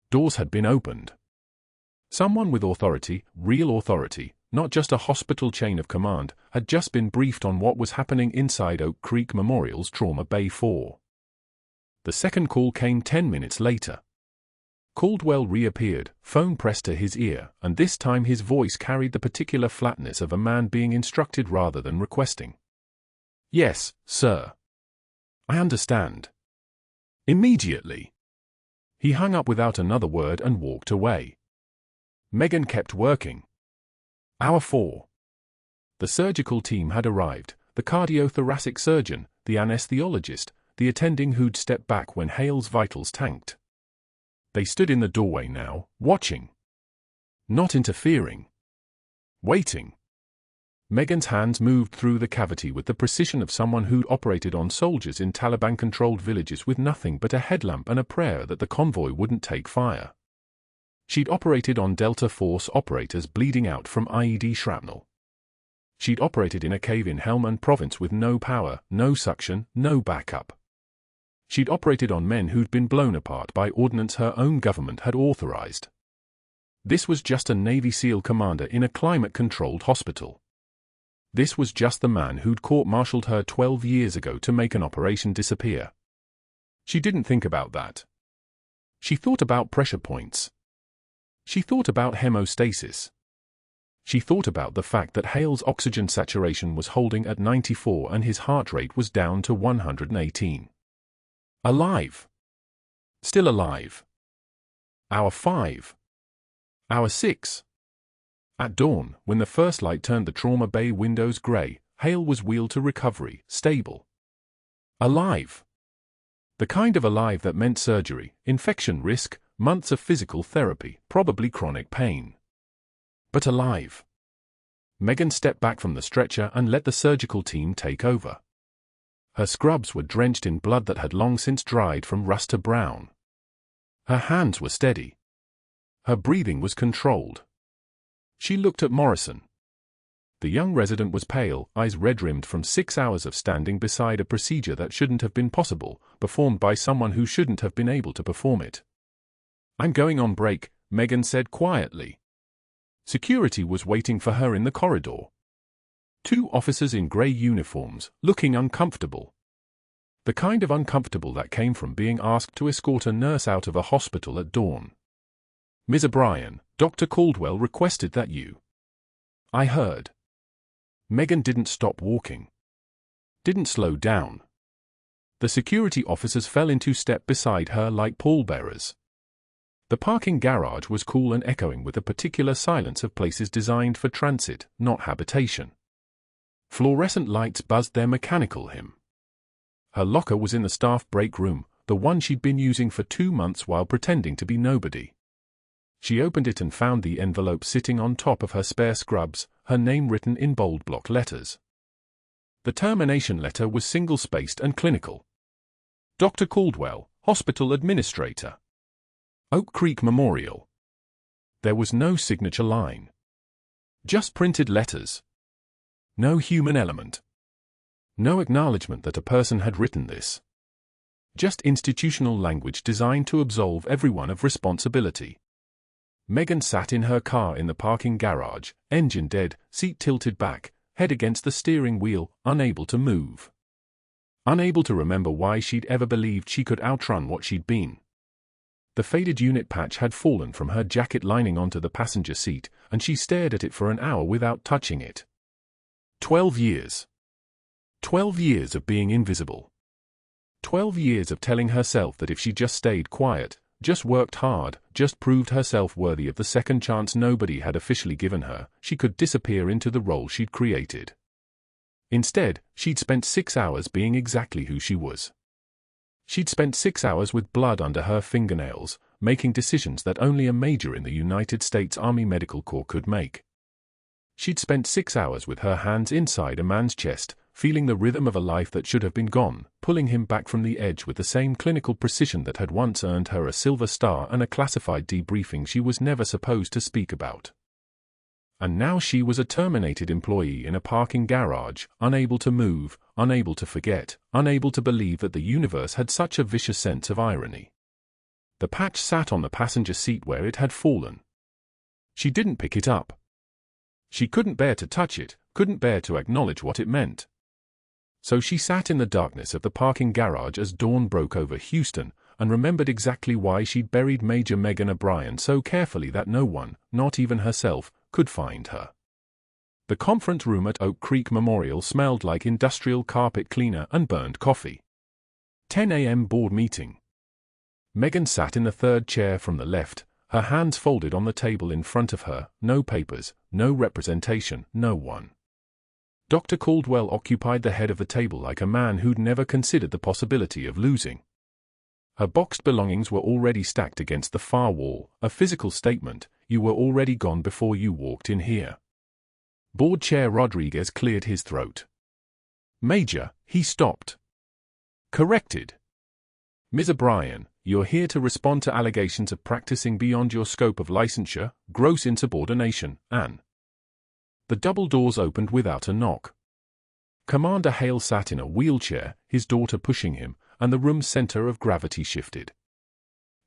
Doors had been opened. Someone with authority, real authority, not just a hospital chain of command, had just been briefed on what was happening inside Oak Creek Memorial's Trauma Bay 4. The second call came 10 minutes later. Caldwell reappeared, phone pressed to his ear, and this time his voice carried the particular flatness of a man being instructed rather than requesting. "Yes, sir. I understand. Immediately." He hung up without another word and walked away. Megan kept working. Hour 4. The surgical team had arrived, the cardiothoracic surgeon, the anesthesiologist, the attending who'd stepped back when Hale's vitals tanked. They stood in the doorway now, watching. Not interfering. Waiting. Megan's hands moved through the cavity with the precision of someone who'd operated on soldiers in Taliban-controlled villages with nothing but a headlamp and a prayer that the convoy wouldn't take fire. She'd operated on Delta Force operators bleeding out from IED shrapnel. She'd operated in a cave in Helmand Province with no power, no suction, no backup. She'd operated on men who'd been blown apart by ordnance her own government had authorized. This was just a Navy SEAL commander in a climate-controlled hospital. This was just the man who'd court-martialed her 12 years ago to make an operation disappear. She didn't think about that. She thought about pressure points. She thought about hemostasis. She thought about the fact that Hale's oxygen saturation was holding at 94 and his heart rate was down to 118. Alive. Still alive. Hour 5. Hour 6. At dawn, when the first light turned the trauma bay windows grey, Hale was wheeled to recovery, stable. Alive. The kind of alive that meant surgery, infection risk, months of physical therapy, probably chronic pain. But alive. Megan stepped back from the stretcher and let the surgical team take over. Her scrubs were drenched in blood that had long since dried from rust to brown. Her hands were steady. Her breathing was controlled. She looked at Morrison. The young resident was pale, eyes red-rimmed from 6 hours of standing beside a procedure that shouldn't have been possible, performed by someone who shouldn't have been able to perform it. "I'm going on break," Megan said quietly. Security was waiting for her in the corridor. 2 officers in grey uniforms, looking uncomfortable. The kind of uncomfortable that came from being asked to escort a nurse out of a hospital at dawn. "Ms. O'Brien, Dr. Caldwell requested that you." "I heard." Megan didn't stop walking. Didn't slow down. The security officers fell into step beside her like pallbearers. The parking garage was cool and echoing with a particular silence of places designed for transit, not habitation. Fluorescent lights buzzed their mechanical hymn. Her locker was in the staff break room, the one she'd been using for 2 months while pretending to be nobody. She opened it and found the envelope sitting on top of her spare scrubs, her name written in bold block letters. The termination letter was single-spaced and clinical. Dr. Caldwell, Hospital Administrator. Oak Creek Memorial. There was no signature line. Just printed letters. No human element. No acknowledgement that a person had written this. Just institutional language designed to absolve everyone of responsibility. Megan sat in her car in the parking garage, engine dead, seat tilted back, head against the steering wheel, unable to move. Unable to remember why she'd ever believed she could outrun what she'd been. The faded unit patch had fallen from her jacket lining onto the passenger seat, and she stared at it for an hour without touching it. 12 years. 12 years of being invisible. 12 years of telling herself that if she just stayed quiet, just worked hard, just proved herself worthy of the second chance nobody had officially given her, she could disappear into the role she'd created. Instead, she'd spent 6 hours being exactly who she was. She'd spent 6 hours with blood under her fingernails, making decisions that only a major in the United States Army Medical Corps could make. She'd spent 6 hours with her hands inside a man's chest, feeling the rhythm of a life that should have been gone, pulling him back from the edge with the same clinical precision that had once earned her a silver star and a classified debriefing she was never supposed to speak about. And now she was a terminated employee in a parking garage, unable to move, unable to forget, unable to believe that the universe had such a vicious sense of irony. The patch sat on the passenger seat where it had fallen. She didn't pick it up. She couldn't bear to touch it, couldn't bear to acknowledge what it meant. So she sat in the darkness of the parking garage as dawn broke over Houston, and remembered exactly why she'd buried Major Megan O'Brien so carefully that no one, not even herself, could find her. The conference room at Oak Creek Memorial smelled like industrial carpet cleaner and burned coffee. 10 a.m. board meeting. Megan sat in the third chair from the left, her hands folded on the table in front of her, no papers, no representation, no one. Dr. Caldwell occupied the head of the table like a man who'd never considered the possibility of losing. Her boxed belongings were already stacked against the far wall, a physical statement: you were already gone before you walked in here. Board Chair Rodriguez cleared his throat. "Major," he stopped. Corrected. "Ms. O'Brien, you're here to respond to allegations of practicing beyond your scope of licensure, gross insubordination, and..." The double doors opened without a knock. Commander Hale sat in a wheelchair, his daughter pushing him, and the room's center of gravity shifted.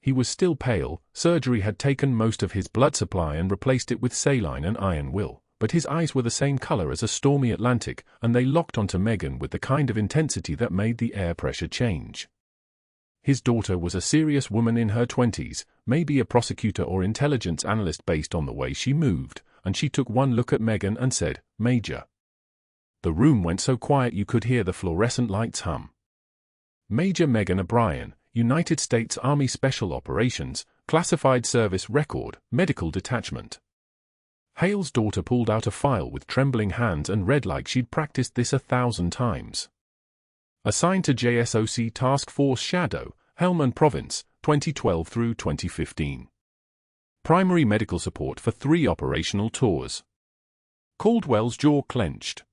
He was still pale. Surgery had taken most of his blood supply and replaced it with saline and iron will, but his eyes were the same color as a stormy Atlantic, and they locked onto Megan with the kind of intensity that made the air pressure change. His daughter was a serious woman in her 20s, maybe a prosecutor or intelligence analyst based on the way she moved, and she took one look at Megan and said, "Major." The room went so quiet you could hear the fluorescent lights hum. Major Megan O'Brien, United States Army Special Operations, Classified Service Record, Medical Detachment. Hale's daughter pulled out a file with trembling hands and read like she'd practiced this 1,000 times. Assigned to JSOC Task Force Shadow, Helmand Province, 2012 through 2015. Primary medical support for 3 operational tours. Caldwell's jaw clenched.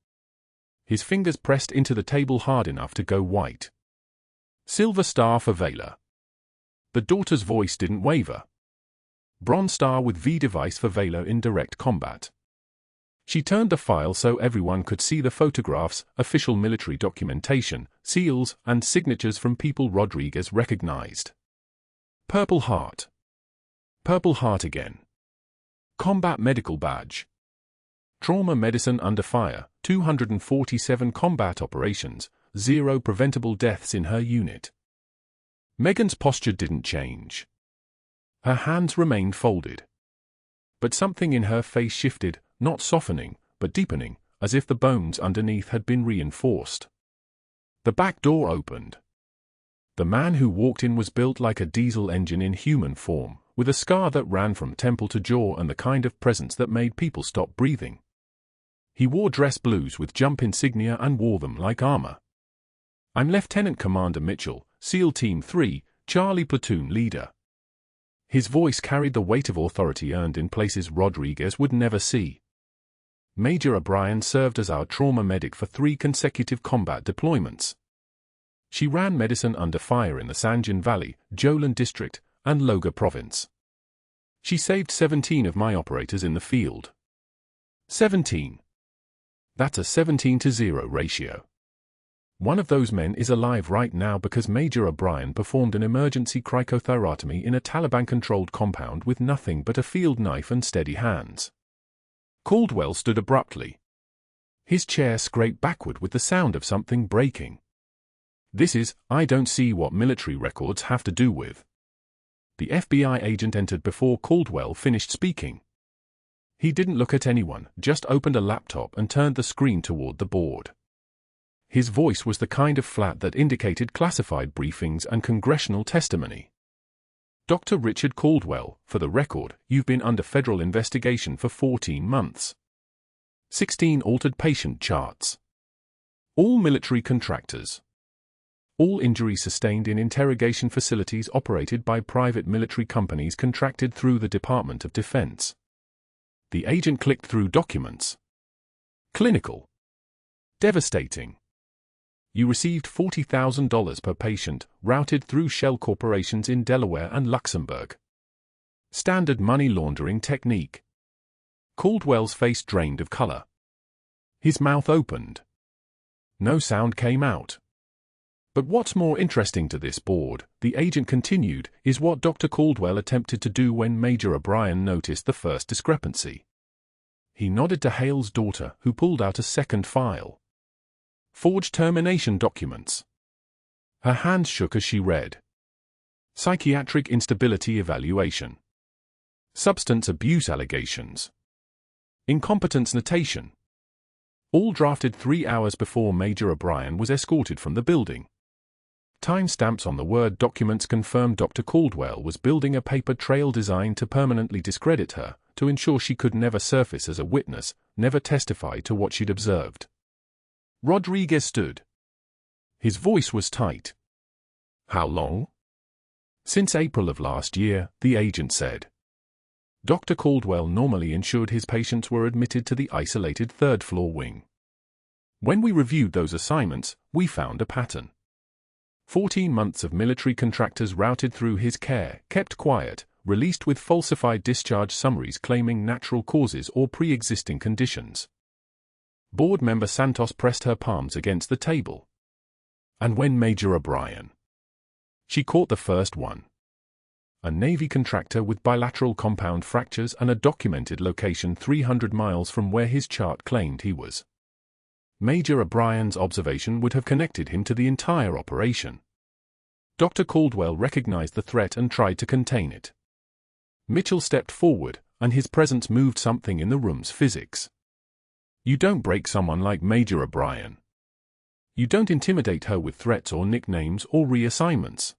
His fingers pressed into the table hard enough to go white. Silver Star for Vela. The daughter's voice didn't waver. Bronze Star with V device for Vela in direct combat. She turned the file so everyone could see the photographs, official military documentation, seals, and signatures from people Rodriguez recognized. Purple Heart. Purple Heart again. Combat Medical Badge. Trauma Medicine Under Fire, 247 combat operations, 0 preventable deaths in her unit. Megan's posture didn't change. Her hands remained folded. But something in her face shifted, not softening, but deepening, as if the bones underneath had been reinforced. The back door opened. The man who walked in was built like a diesel engine in human form, with a scar that ran from temple to jaw and the kind of presence that made people stop breathing. He wore dress blues with jump insignia and wore them like armor. "I'm Lieutenant Commander Mitchell, SEAL Team 3, Charlie Platoon Leader." His voice carried the weight of authority earned in places Rodriguez would never see. Major O'Brien served as our trauma medic for 3 consecutive combat deployments. She ran medicine under fire in the Sanjan Valley, Jolin District, and Loga Province. She saved 17 of my operators in the field. 17. That's a 17-to-0 ratio. One of those men is alive right now because Major O'Brien performed an emergency cricothyrotomy in a Taliban-controlled compound with nothing but a field knife and steady hands. Caldwell stood abruptly. His chair scraped backward with the sound of something breaking. I don't see what military records have to do with. The FBI agent entered before Caldwell finished speaking. He didn't look at anyone, just opened a laptop and turned the screen toward the board. His voice was the kind of flat that indicated classified briefings and congressional testimony. "Dr. Richard Caldwell, for the record, you've been under federal investigation for 14 months. 16 altered patient charts. All military contractors. All injuries sustained in interrogation facilities operated by private military companies contracted through the Department of Defense." The agent clicked through documents. "Clinical. Devastating. You received $40,000 per patient, routed through shell corporations in Delaware and Luxembourg. Standard money laundering technique." Caldwell's face drained of color. His mouth opened. No sound came out. "But what's more interesting to this board," the agent continued, "is what Dr. Caldwell attempted to do when Major O'Brien noticed the first discrepancy." He nodded to Hale's daughter, who pulled out a second file. "Forged termination documents." Her hands shook as she read. "Psychiatric instability evaluation. Substance abuse allegations. Incompetence notation." All drafted 3 hours before Major O'Brien was escorted from the building. Timestamps on the Word documents confirmed Dr. Caldwell was building a paper trail designed to permanently discredit her, to ensure she could never surface as a witness, never testify to what she'd observed. Rodriguez stood. His voice was tight. "How long?" "Since April of last year," the agent said. Dr. Caldwell normally ensured his patients were admitted to the isolated third-floor wing. When we reviewed those assignments, we found a pattern. 14 months of military contractors routed through his care, kept quiet, released with falsified discharge summaries claiming natural causes or pre-existing conditions. Board member Santos pressed her palms against the table. "And when Major O'Brien She caught the first one. A Navy contractor with bilateral compound fractures and a documented location 300 miles from where his chart claimed he was. Major O'Brien's observation would have connected him to the entire operation. Dr. Caldwell recognized the threat and tried to contain it. Mitchell stepped forward, and his presence moved something in the room's physics. You don't break someone like Major O'Brien. You don't intimidate her with threats or nicknames or reassignments.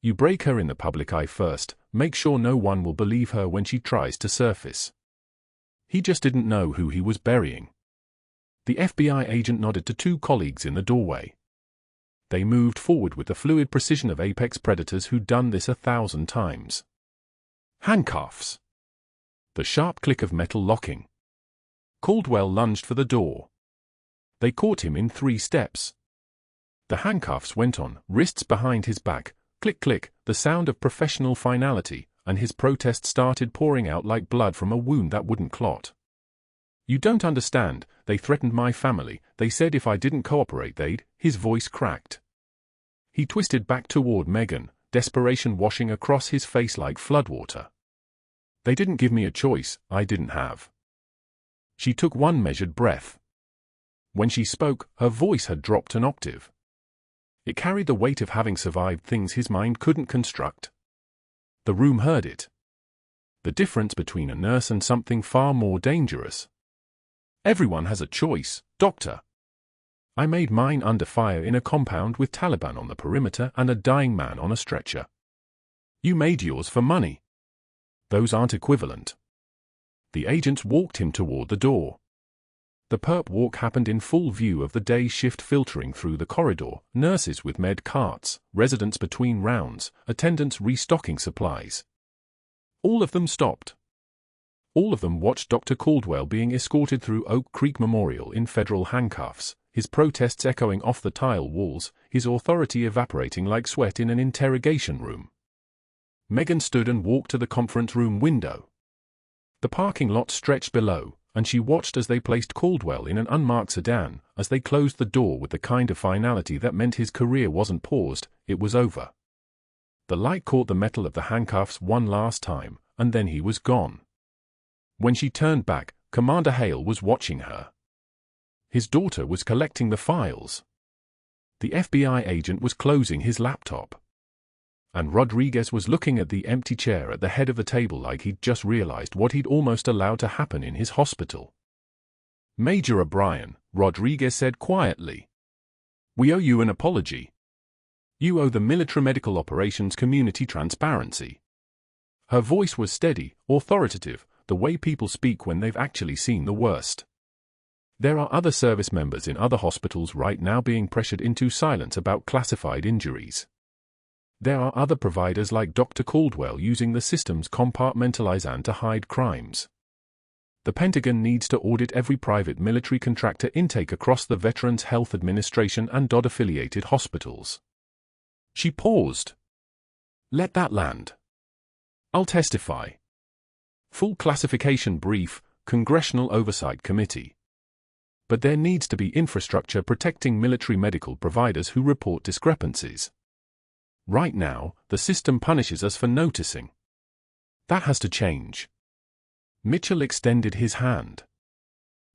You break her in the public eye first, make sure no one will believe her when she tries to surface. He just didn't know who he was burying. The FBI agent nodded to two colleagues in the doorway. They moved forward with the fluid precision of apex predators who'd done this 1,000 times. Handcuffs. The sharp click of metal locking. Caldwell lunged for the door. They caught him in 3 steps. The handcuffs went on, wrists behind his back. Click, click, the sound of professional finality, and his protest started pouring out like blood from a wound that wouldn't clot. You don't understand, they threatened my family, they said if I didn't cooperate his voice cracked. He twisted back toward Megan, desperation washing across his face like floodwater. They didn't give me a choice, I didn't have. She took one measured breath. When she spoke, her voice had dropped an octave. It carried the weight of having survived things his mind couldn't construct. The room heard it. The difference between a nurse and something far more dangerous. Everyone has a choice, doctor. I made mine under fire in a compound with Taliban on the perimeter and a dying man on a stretcher. You made yours for money. Those aren't equivalent. The agents walked him toward the door. The perp walk happened in full view of the day shift filtering through the corridor, nurses with med carts, residents between rounds, attendants restocking supplies. All of them stopped. All of them watched Dr. Caldwell being escorted through Oak Creek Memorial in federal handcuffs, his protests echoing off the tile walls, his authority evaporating like sweat in an interrogation room. Megan stood and walked to the conference room window. The parking lot stretched below, and she watched as they placed Caldwell in an unmarked sedan, as they closed the door with the kind of finality that meant his career wasn't paused, it was over. The light caught the metal of the handcuffs one last time, and then he was gone. When she turned back, Commander Hale was watching her. His daughter was collecting the files. The FBI agent was closing his laptop. And Rodriguez was looking at the empty chair at the head of the table like he'd just realized what he'd almost allowed to happen in his hospital. Major O'Brien, Rodriguez said quietly. We owe you an apology. You owe the military medical operations community transparency. Her voice was steady, authoritative, the way people speak when they've actually seen the worst. There are other service members in other hospitals right now being pressured into silence about classified injuries. There are other providers like Dr. Caldwell using the system's compartmentalization to hide crimes. The Pentagon needs to audit every private military contractor intake across the Veterans Health Administration and DOD-affiliated hospitals. She paused. Let that land. I'll testify. Full classification brief, Congressional Oversight Committee. But there needs to be infrastructure protecting military medical providers who report discrepancies. Right now, the system punishes us for noticing. That has to change. Mitchell extended his hand.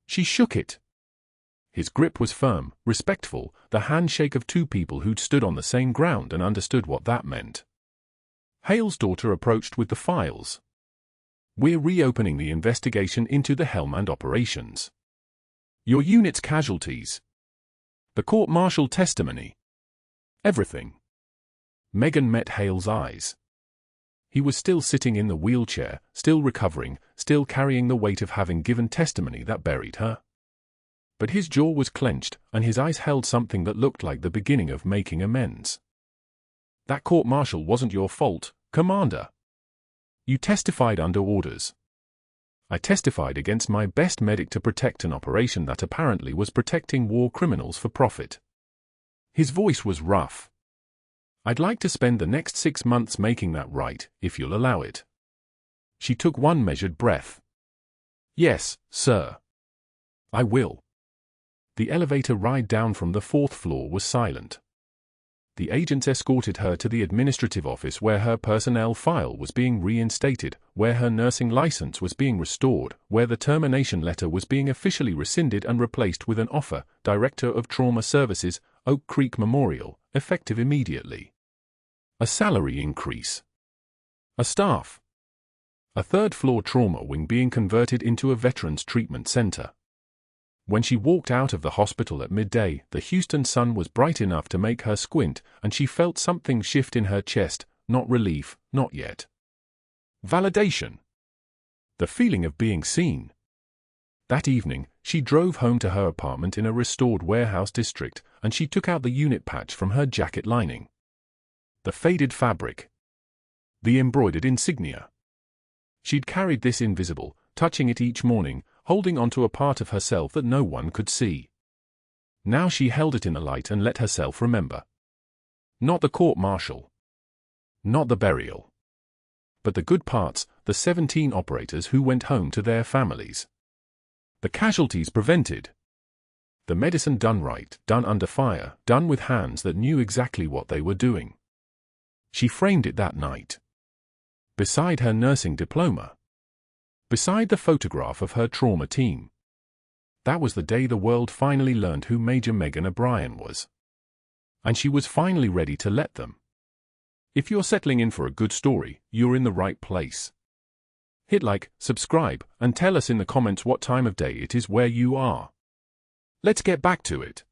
She shook it. His grip was firm, respectful, the handshake of two people who'd stood on the same ground and understood what that meant. Hale's daughter approached with the files. We're reopening the investigation into the Helmand operations. Your unit's casualties. The court-martial testimony. Everything. Megan met Hale's eyes. He was still sitting in the wheelchair, still recovering, still carrying the weight of having given testimony that buried her. But his jaw was clenched, and his eyes held something that looked like the beginning of making amends. That court-martial wasn't your fault, Commander. You testified under orders. I testified against my best medic to protect an operation that apparently was protecting war criminals for profit. His voice was rough. I'd like to spend the next 6 months making that right, if you'll allow it. She took one measured breath. Yes, sir. I will. The elevator ride down from the 4th floor was silent. The agents escorted her to the administrative office where her personnel file was being reinstated, where her nursing license was being restored, where the termination letter was being officially rescinded and replaced with an offer, Director of Trauma Services, Oak Creek Memorial, effective immediately. A salary increase. A staff. A third-floor trauma wing being converted into a veterans treatment center. When she walked out of the hospital at midday, the Houston sun was bright enough to make her squint, and she felt something shift in her chest, not relief, not yet. Validation. The feeling of being seen. That evening, she drove home to her apartment in a restored warehouse district, and she took out the unit patch from her jacket lining. The faded fabric. The embroidered insignia. She'd carried this invisible, touching it each morning, holding onto a part of herself that no one could see. Now she held it in the light and let herself remember. Not the court-martial. Not the burial. But the good parts, the 17 operators who went home to their families. The casualties prevented. The medicine done right, done under fire, done with hands that knew exactly what they were doing. She framed it that night. Beside her nursing diploma. Beside the photograph of her trauma team. That was the day the world finally learned who Major Megan O'Brien was. And she was finally ready to let them. If you're settling in for a good story, you're in the right place. Hit like, subscribe, and tell us in the comments what time of day it is where you are. Let's get back to it.